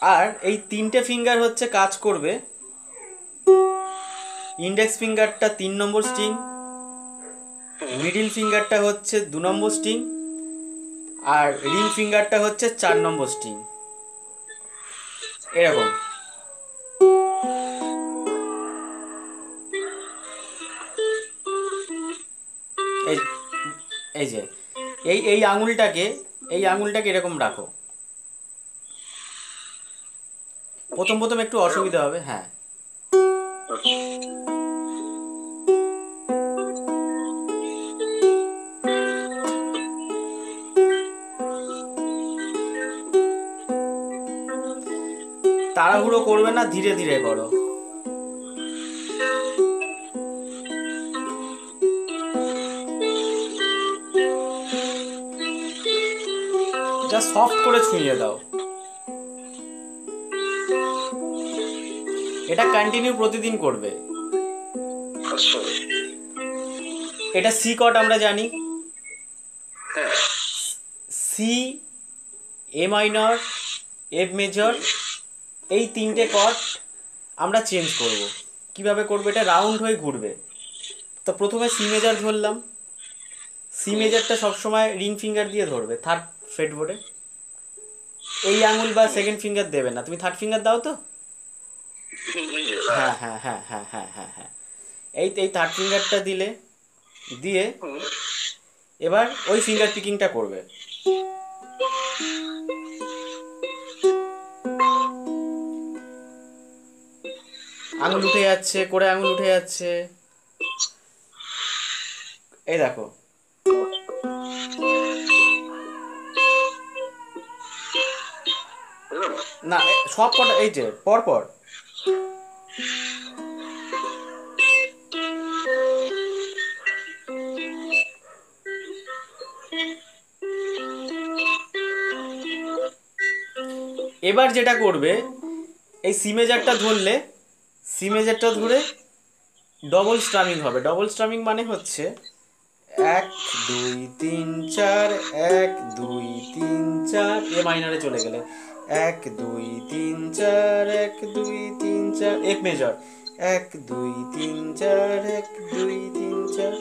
আর এই তিনটে ফিঙ্গার হচ্ছে কাজ করবে। ইন্ডেক্স ফিঙ্গারটা 3 নম্বর স্ট্রিং, মিডিল ফিঙ্গারটা হচ্ছে 2 নম্বর স্ট্রিং, আর রিং ফিঙ্গারটা হচ্ছে 4 নম্বর স্ট্রিং। এরকম। এই এই যে এই আঙুলটাকে এরকম রাখো। প্রথম প্রথম একটু অসুবিধা হবে, হ্যাঁ। তাড়াহুড়ো করবে না, ধীরে ধীরে করো। যা সফট করে ছুঁয়ে দাও। এটা কন্টিনিউ প্রতিদিন করবে। এটা সি কর্ড আমরা জানি, সি, এ মাইনর, এফ মেজর, এই তিনটে কর্ড আমরা চেঞ্জ করব। কিভাবে করবো? এটা রাউন্ড হয়ে ঘুরবে। তো প্রথমে সি মেজর ধরলাম। সি মেজরটা সবসময় রিং ফিঙ্গার দিয়ে ধরবে থার্ড ফ্রেটবোর্ডে। এই আঙুল বা সেকেন্ড ফিঙ্গার দেবে না। তুমি থার্ড ফিঙ্গার দাও তো? হ্যাঁ হ্যাঁ হ্যাঁ হ্যাঁ হ্যাঁ হ্যাঁ হ্যাঁ। এই থার্ড ফিঙ্গারটা দিলে, দিয়ে এবার ওই ফিঙ্গার পিকিংটা করবে। আঙুল উঠে যাচ্ছে, করে আঙুল উঠে যাচ্ছে। এই দেখো, না সব কটা এই যে পর পর। এবার যেটা করবে, এই সি মেজারটা ধরলে, সি মেজারটা ধরে ডবল স্ট্রামিং হবে। ডবল স্ট্রামিং মানে হচ্ছে 1 2 3 4, 1 2 3 4, এ মাইনারে চলে গেলে 1 2 3 4, 1 2 3 4, এফ মেজর 1 2 3 4, 1 2 3 4।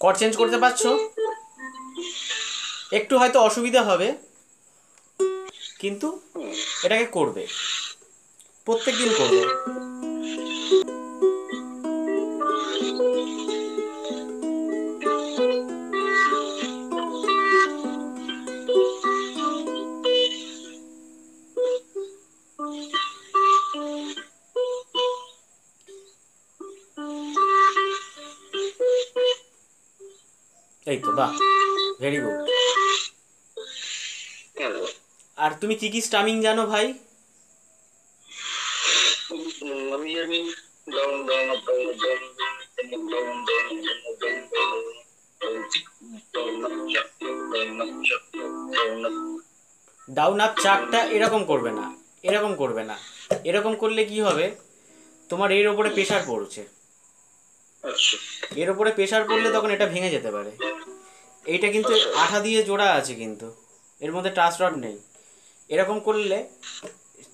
কর্ড চেঞ্জ করতে পারছো? একটু হয়তো অসুবিধা হবে, কিন্তু এটাকে করবে, প্রত্যেক দিন করবে। এই তো, বাহ, ভেরি গুড। আর তুমি কি কি স্টামিং জানো ভাই? আমি জানি down down up down down up চারটা এরকম করবে না, এরকম করবে না। এরকম করলে কি হবে, তোমার এর ওপরে প্রেশার পড়ছে। এর ওপরে প্রেশার পড়লে তখন এটা ভেঙে যেতে পারে। এইটা কিন্তু আঠা দিয়ে জোড়া আছে, কিন্তু এর মধ্যে টাচ রড নেই। এরকম করলে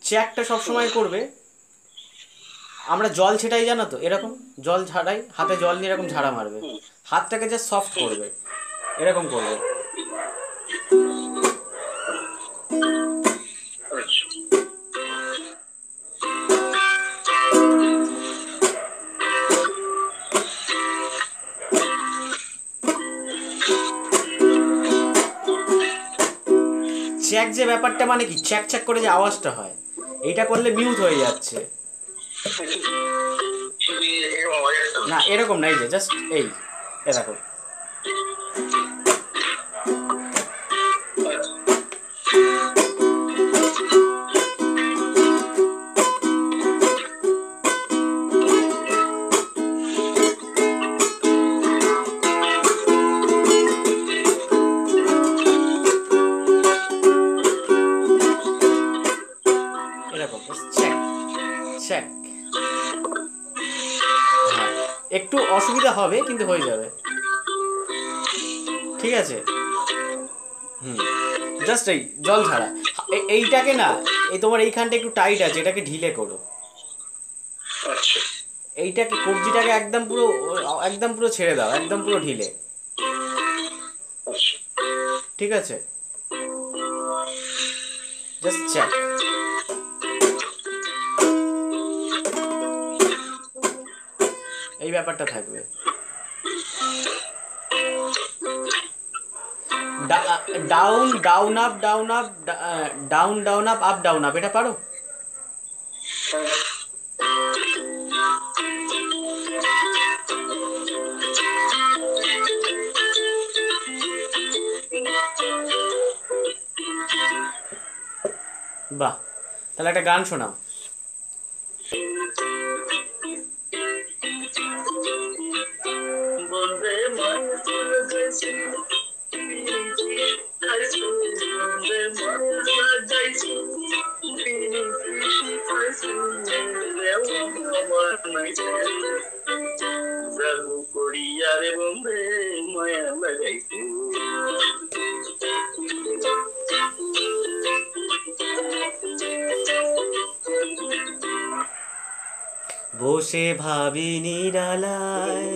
চ্যাকটা সবসময় করবে। আমরা জল ছেটাই, জানো তো, এরকম জল ঝাড়াই, হাতে জল নিয়ে এরকম ঝাড়া মারবে, হাতটাকে যা সফট করবে, এরকম করবে। চ্যাক যে ব্যাপারটা, মানে কি চ্যাক চ্যাক করে যে আওয়াজটা হয়, এইটা করলে মিউট হয়ে যাচ্ছে। না এরকম নাই, যে জাস্ট এই দেখো। অসুবিধা হবে, কিন্তু হয়ে যাবে, ঠিক আছে? জাস্ট এই জল ছাড়া। এইটাকে না, এই তোমার এইখানটা একটু টাইট আছে, এটাকে ঢিলে করো। আচ্ছা এইটাকে, কবজিটাকে একদম পুরো ছেড়ে দাও, একদম পুরো ঢিলে, আচ্ছা। ঠিক আছে? Just check. এই ব্যাপারটা থাকবে। Down down up down up, down down up up down up, এটা পারো? বাহ, তাহলে একটা গান শোনাও। বন্দে মাতরম জয়সি খাইছো, বন্দে মাতরম জয়সি খাইছো, রেও আমার নাইছে জাগো করিয়া রে বন্দে মায়া লাগাইছে। বসে ভাবি নিরালায়,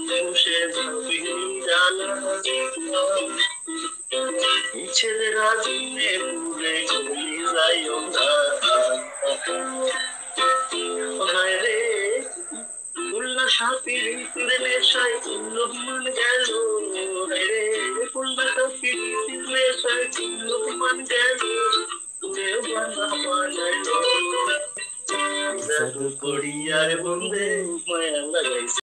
বসে ভাবি নিরালায়, ছেলে রাজনে পুরে গলি যায় হায় রে, খুলনা সাপির ভিতরে নেশায় লোকমান গেল রে, খুলনা সাপির ভিতরে নেশায় লোকমান গেল, দেওয়ানা বানাইল জাদু করিয়া রে বন্দে মায়া লাগাইছে।